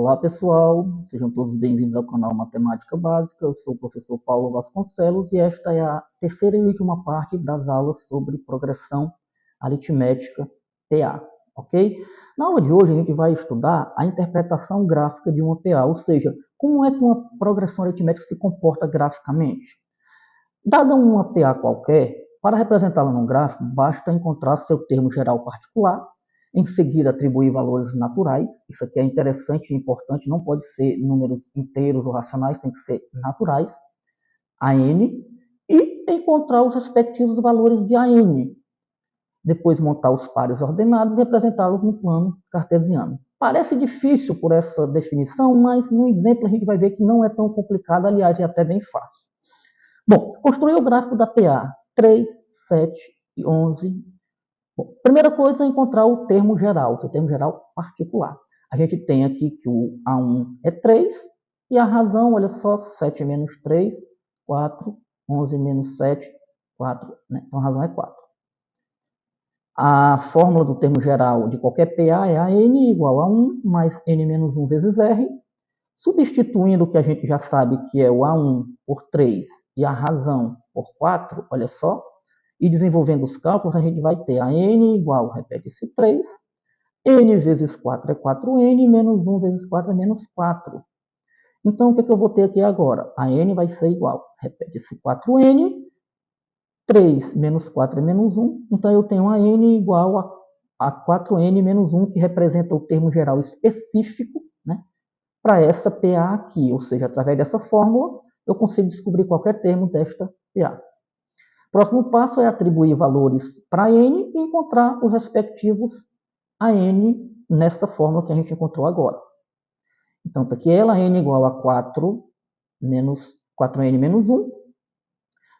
Olá pessoal, sejam todos bem-vindos ao canal Matemática Básica. Eu sou o professor Paulo Vasconcelos e esta é a terceira e última parte das aulas sobre progressão aritmética PA, ok? Na aula de hoje a gente vai estudar a interpretação gráfica de uma PA, ou seja, como é que uma progressão aritmética se comporta graficamente. Dada uma PA qualquer, para representá-la num gráfico, basta encontrar seu termo geral particular, em seguida atribuir valores naturais. Isso aqui é interessante e importante, não pode ser números inteiros ou racionais, tem que ser naturais, a n, e encontrar os respectivos valores de AN. Depois montar os pares ordenados e representá-los no plano cartesiano. Parece difícil por essa definição, mas no exemplo a gente vai ver que não é tão complicado, aliás, é até bem fácil. Bom, construir o gráfico da PA 3, 7 e 11. Bom, primeira coisa é encontrar o termo geral, o termo geral particular. A gente tem aqui que o A1 é 3 e a razão, olha só, 7 menos 3, 4, 11 menos 7, 4, né? Então a razão é 4. A fórmula do termo geral de qualquer PA é AN igual a 1 mais N menos 1 vezes R. Substituindo o que a gente já sabe que é o A1 por 3 e a razão por 4, olha só, e desenvolvendo os cálculos, a gente vai ter a n igual, repete-se 3, n vezes 4 é 4n, menos 1 vezes 4 é menos 4. Então, o que eu vou ter aqui agora? A n vai ser igual, repete-se 4n, 3 menos 4 é menos 1, então eu tenho a n igual a 4n menos 1, que representa o termo geral específico, né, para essa PA aqui, ou seja, através dessa fórmula, eu consigo descobrir qualquer termo desta PA. Próximo passo é atribuir valores para n e encontrar os respectivos a n nessa fórmula que a gente encontrou agora. Então, está aqui ela, n igual a 4 menos 4n menos 1.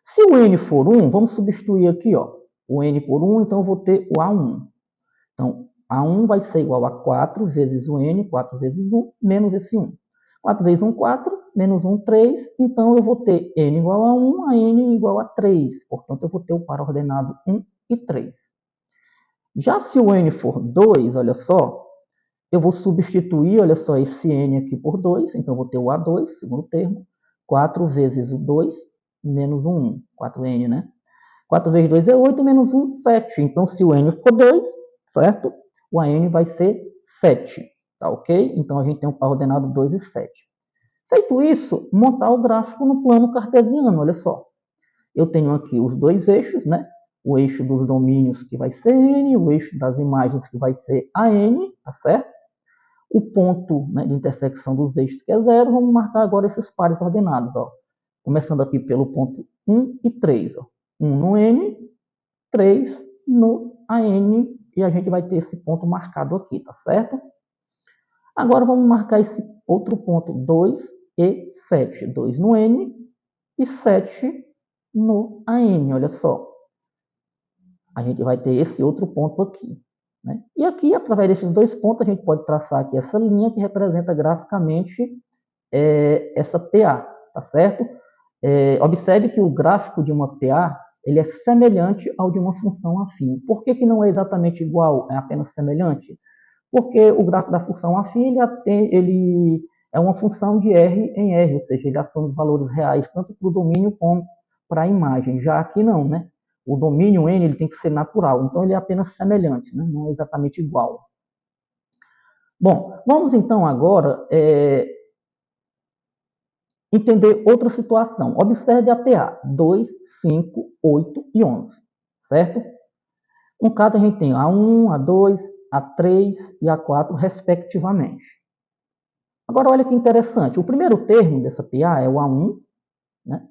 Se o n for 1, vamos substituir aqui, ó, o n por 1, então eu vou ter o A1. Então, A1 vai ser igual a 4 vezes o n, 4 vezes 1, menos esse 1. 4 vezes 1, 4, menos 1, 3. Então, eu vou ter n igual a 1, a n igual a 3. Portanto, eu vou ter o par ordenado 1 e 3. Já se o n for 2, olha só, eu vou substituir, olha só, esse n aqui por 2. Então, eu vou ter o A2, segundo termo. 4 vezes o 2, menos 1, 4n, né? 4 vezes 2 é 8, menos 1, 7. Então, se o n for 2, certo? O AN vai ser 7, tá ok? Então, a gente tem um par ordenado 2 e 7. Feito isso, montar o gráfico no plano cartesiano, olha só. Eu tenho aqui os dois eixos, né? O eixo dos domínios, que vai ser N, o eixo das imagens, que vai ser AN, tá certo? O ponto, né, de intersecção dos eixos, que é 0, vamos marcar agora esses pares ordenados, ó. Começando aqui pelo ponto 1 e 3, ó. 1 no N, 3 no AN, e a gente vai ter esse ponto marcado aqui, tá certo? Agora vamos marcar esse outro ponto, 2 e 7. 2 no N e 7 no AN, olha só. A gente vai ter esse outro ponto aqui, né? E aqui, através desses dois pontos, a gente pode traçar aqui essa linha que representa graficamente essa PA, tá certo? Observe que o gráfico de uma PA ele é semelhante ao de uma função afim. Por que não é exatamente igual, é apenas semelhante? Porque o gráfico da função afim ele é uma função de R em R, ou seja, ele assume os valores reais tanto para o domínio como para a imagem. Já aqui não, né? O domínio N ele tem que ser natural, então ele é apenas semelhante, né? Não é exatamente igual. Bom, vamos então agora entender outra situação. Observe a PA 2, 5, 8 e 11, certo? No caso, a gente tem A1, A2, A3 e A4, respectivamente. Agora, olha que interessante. O primeiro termo dessa PA é o A1, né,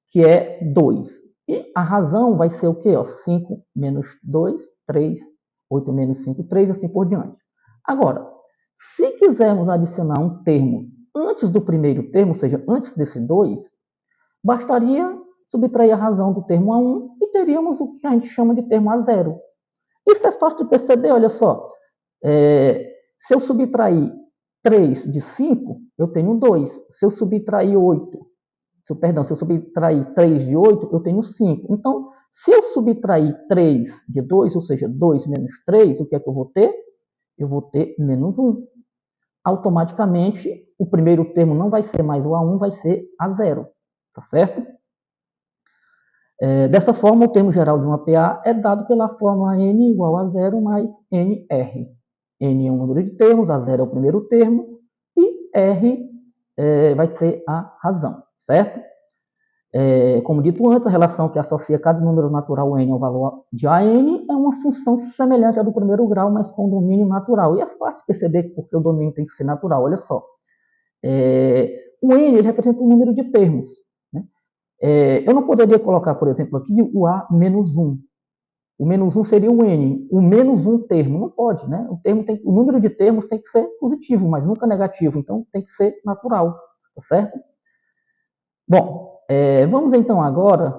que é 2. E a razão vai ser o quê? 5 menos 2, 3, 8 menos 5, 3 e assim por diante. Agora, se quisermos adicionar um termo antes do primeiro termo, ou seja, antes desse 2, bastaria subtrair a razão do termo A1 e teríamos o que a gente chama de termo A0. Isso é fácil de perceber, olha só. Se eu subtrair 3 de 5, eu tenho 2. Se eu subtrair 3 de 8, eu tenho 5. Então, se eu subtrair 3 de 2, ou seja, 2 menos 3, o que é que eu vou ter? Eu vou ter menos 1. automaticamente o primeiro termo não vai ser mais o A1, vai ser A0, tá certo? Dessa forma, o termo geral de uma PA é dado pela fórmula N igual a 0 mais NR. N é um número de termos, A0 é o primeiro termo, e R vai ser a razão, certo? Como dito antes, a relação que associa cada número natural N ao valor de AN é uma função semelhante à do primeiro grau, mas com domínio natural. E é fácil perceber porque o domínio tem que ser natural, olha só. O N ele representa um número de termos, né? Eu não poderia colocar, por exemplo, aqui o A menos 1. O menos 1 seria o N. O menos 1 termo não pode, né? O número de termos tem que ser positivo, mas nunca negativo. Então, tem que ser natural, tá certo? Bom, vamos então agora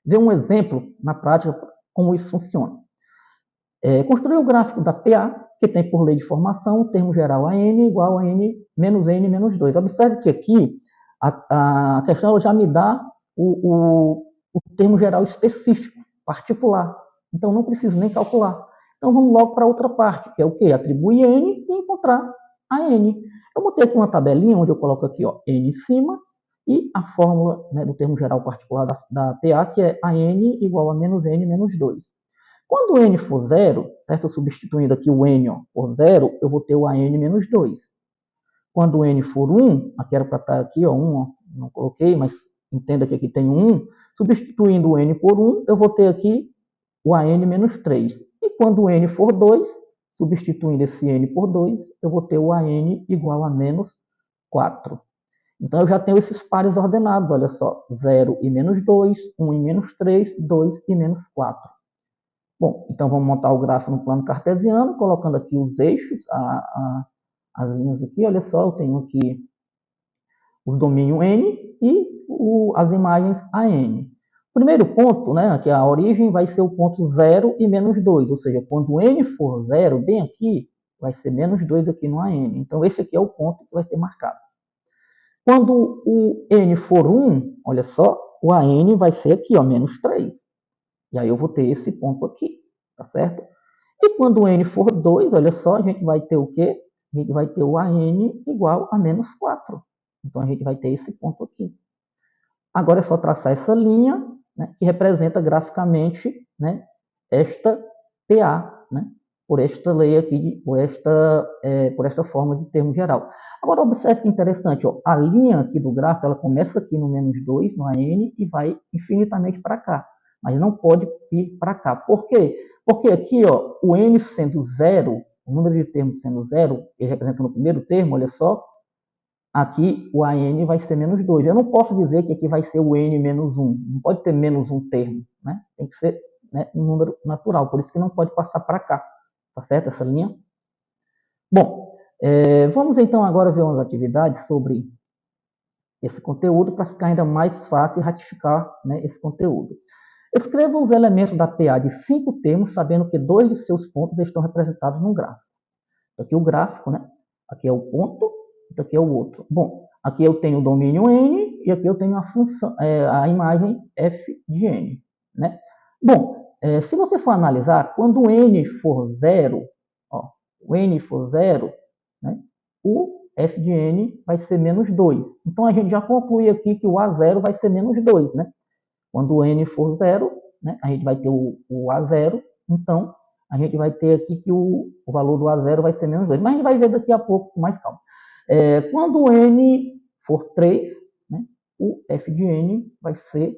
ver um exemplo na prática como isso funciona. Construir o gráfico da PA, que tem por lei de formação o termo geral AN igual a N menos 2. Observe que aqui a questão já me dá o termo geral específico, particular. Então, não preciso nem calcular. Então, vamos logo para outra parte, que é o quê? Atribuir N e encontrar a N. Eu botei aqui uma tabelinha onde eu coloco aqui, ó, N em cima, e a fórmula, né, do termo geral particular da PA, que é a N igual a menos N menos 2. Quando o N for 0, certo? Substituindo aqui o N por 0, eu vou ter o AN menos 2. Quando o N for 1, aqui era para estar aqui, ó, 1, ó, não coloquei, mas entenda que aqui tem 1. Substituindo o N por 1, eu vou ter aqui o AN menos 3. E quando o N for 2, substituindo esse N por 2, eu vou ter o AN igual a menos 4. Então, eu já tenho esses pares ordenados, olha só, 0 e menos 2, 1 e menos 3, 2 e menos 4. Bom, então vamos montar o gráfico no plano cartesiano, colocando aqui os eixos, as linhas aqui, olha só, eu tenho aqui o domínio N e as imagens AN. Primeiro ponto, né, aqui a origem vai ser o ponto 0 e menos 2, ou seja, quando o N for 0, bem aqui, vai ser menos 2 aqui no AN. Então, esse aqui é o ponto que vai ser marcado. Quando o N for 1, olha só, o AN vai ser aqui, ó, menos 3. E aí eu vou ter esse ponto aqui, tá certo? E quando o N for 2, olha só, a gente vai ter o quê? A gente vai ter o AN igual a menos 4. Então, a gente vai ter esse ponto aqui. Agora é só traçar essa linha, né, que representa graficamente, né, esta PA, né, por esta lei aqui, por esta forma de termo geral. Agora, observe que interessante, ó, a linha aqui do gráfico, ela começa aqui no menos 2, no AN, e vai infinitamente para cá. Mas não pode ir para cá. Por quê? Porque aqui, ó, o N sendo 0, o número de termos sendo 0, ele representa no primeiro termo, olha só, aqui o AN vai ser menos 2. Eu não posso dizer que aqui vai ser o N menos 1. Não pode ter menos um termo, né? Tem que ser, né, um número natural. Por isso que não pode passar para cá. Tá certo essa linha? Bom, vamos então agora ver umas atividades sobre esse conteúdo para ficar ainda mais fácil ratificar, né, esse conteúdo. Escreva os elementos da PA de 5 termos, sabendo que 2 de seus pontos estão representados num gráfico. Aqui o gráfico, né? Aqui é o ponto, aqui é o outro. Bom, aqui eu tenho o domínio N e aqui eu tenho a função, a imagem f de N, né? Bom, se você for analisar, quando o N for 0, ó, o N for 0, né, o f de N vai ser menos 2. Então, a gente já conclui aqui que o A0 vai ser menos 2, né? Quando o N for 0, né, a gente vai ter o A0, então a gente vai ter aqui que o valor do A0 vai ser menos 2. Mas a gente vai ver daqui a pouco com mais calma. Quando o N for 3, né, o f de N vai ser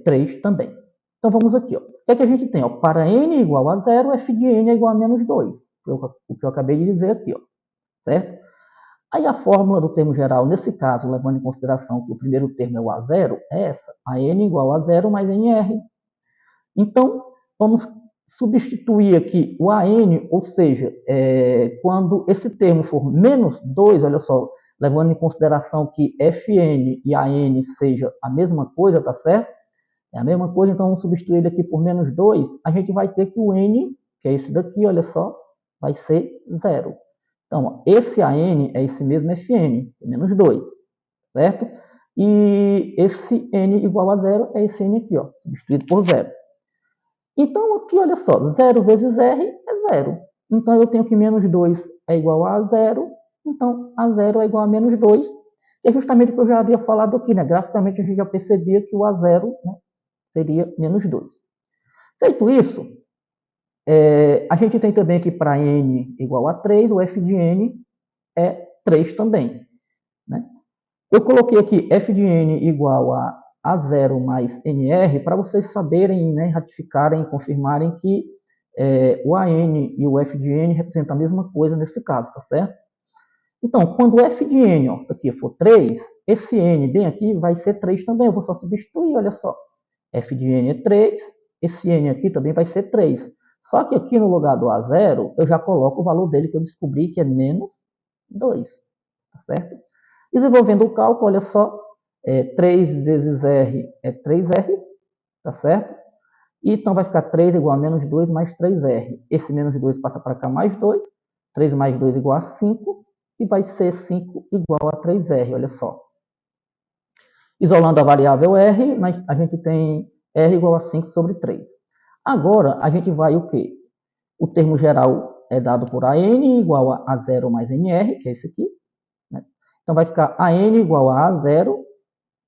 3 também. Então vamos aqui. Ó. O que a gente tem? Ó? Para N igual a 0, f de N é igual a menos 2. O que eu acabei de dizer aqui. Ó. Certo? Aí a fórmula do termo geral, nesse caso, levando em consideração que o primeiro termo é o A0, é essa. A N igual a 0 mais NR. Então, vamos substituir aqui o AN, ou seja, quando esse termo for menos 2, olha só, levando em consideração que Fn e AN seja a mesma coisa, tá certo? É a mesma coisa, então vamos substituir ele aqui por menos 2, a gente vai ter que o N, que é esse daqui, olha só, vai ser 0. Então, ó, esse AN é esse mesmo Fn, menos 2, certo? E esse N igual a 0 é esse N aqui, ó, substituído por 0. Então, aqui, olha só, 0 vezes R é 0. Então, eu tenho que menos 2 é igual a zero, então a zero é igual a menos 2, que é justamente o que eu já havia falado aqui, né? Graficamente a gente já percebia que o a zero, né, seria menos 2. Feito isso, a gente tem também que para n igual a 3, o f de n é 3 também, né? Eu coloquei aqui f de n igual a 0 mais nr para vocês saberem, né, ratificarem, confirmarem que o AN e o f de n representam a mesma coisa nesse caso, tá certo? Então, quando o f de n ó, aqui for 3, esse n bem aqui vai ser 3 também. Eu vou só substituir, olha só. F de n é 3, esse n aqui também vai ser 3. Só que aqui no lugar do A0, eu já coloco o valor dele que eu descobri, que é menos 2, tá certo? Desenvolvendo o cálculo, olha só, 3 vezes R é 3R, tá certo? E então vai ficar 3 igual a menos 2 mais 3R. Esse menos 2 passa para cá mais 2, 3 mais 2 igual a 5, e vai ser 5 igual a 3R, olha só. Isolando a variável R, a gente tem R igual a 5 sobre 3. Agora, a gente vai o quê? O termo geral é dado por AN igual a 0 mais NR, que é esse aqui. Né? Então, vai ficar AN igual a A0,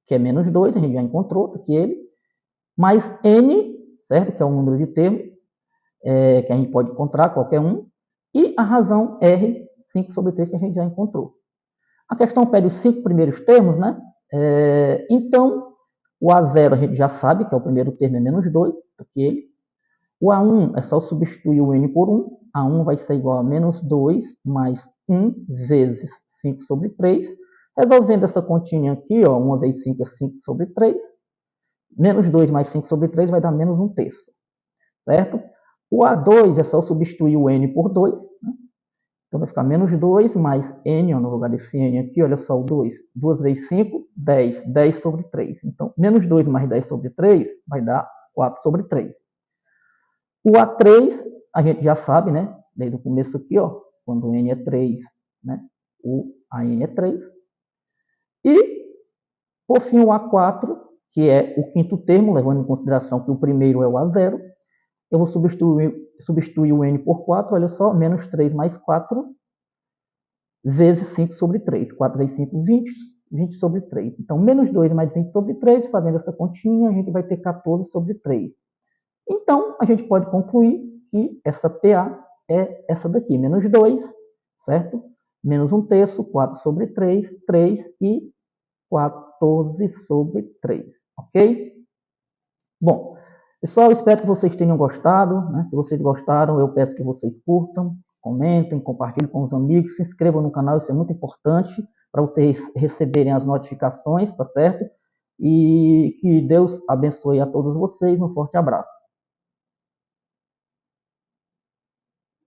que é menos 2, a gente já encontrou, tá aqui ele, mais N, certo? Que é o número de termos, que a gente pode encontrar, qualquer um, e a razão R, 5 sobre 3, que a gente já encontrou. A questão pede os 5 primeiros termos, né? Então, o A0 a gente já sabe que é o primeiro termo, é menos 2, aqui ele. O A1 é só substituir o N por 1. A1 vai ser igual a menos 2 mais 1 vezes 5 sobre 3. Resolvendo essa continha aqui, ó, 1 vezes 5 é 5 sobre 3. Menos 2 mais 5 sobre 3 vai dar menos 1 terço. Certo? O A2 é só substituir o N por 2. Né? Então vai ficar menos 2 mais N, ó, no lugar desse N aqui, olha só o 2. 2 vezes 5, 10. 10 sobre 3. Então, menos 2 mais 10 sobre 3 vai dar 4 sobre 3. O A3, a gente já sabe, né? Desde o começo aqui, ó, quando o N é 3, né? O AN é 3. E, por fim, o A4, que é o quinto termo, levando em consideração que o primeiro é o A0. Eu vou substituir o N por 4, olha só, menos 3 mais 4, vezes 5 sobre 3. 4 vezes 5, 20. 20 sobre 3. Então, menos 2 mais 20 sobre 3, fazendo essa continha, a gente vai ter 14 sobre 3. Então, a gente pode concluir que essa PA é essa daqui, menos 2, certo? Menos 1 terço, 4 sobre 3, 3 e 14 sobre 3, ok? Bom, pessoal, espero que vocês tenham gostado, né? Se vocês gostaram, eu peço que vocês curtam, comentem, compartilhem com os amigos, se inscrevam no canal, isso é muito importante para vocês receberem as notificações, tá certo? E que Deus abençoe a todos vocês, um forte abraço.